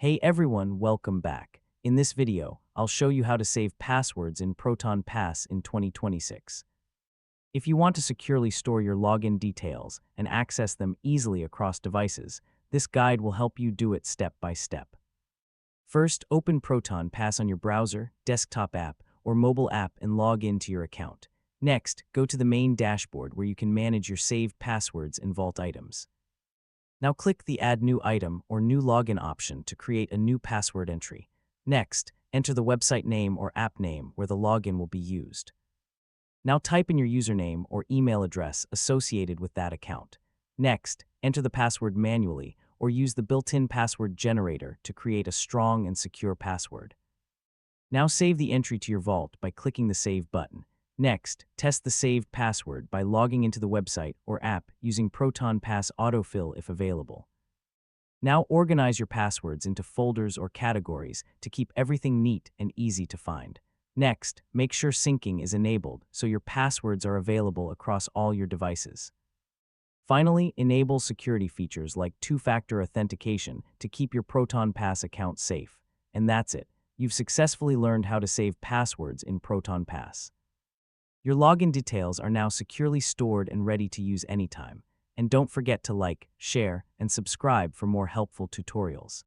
Hey everyone, welcome back. In this video, I'll show you how to save passwords in Proton Pass in 2026. If you want to securely store your login details and access them easily across devices, this guide will help you do it step by step. First, open Proton Pass on your browser, desktop app, or mobile app and log in to your account. Next, go to the main dashboard where you can manage your saved passwords and vault items. Now click the Add New Item or New Login option to create a new password entry. Next, enter the website name or app name where the login will be used. Now type in your username or email address associated with that account. Next, enter the password manually or use the built-in password generator to create a strong and secure password. Now save the entry to your vault by clicking the Save button. Next, test the saved password by logging into the website or app using Proton Pass autofill if available. Now organize your passwords into folders or categories to keep everything neat and easy to find. Next, make sure syncing is enabled so your passwords are available across all your devices. Finally, enable security features like two-factor authentication to keep your Proton Pass account safe. And that's it. You've successfully learned how to save passwords in Proton Pass. Your login details are now securely stored and ready to use anytime. And don't forget to like, share, and subscribe for more helpful tutorials.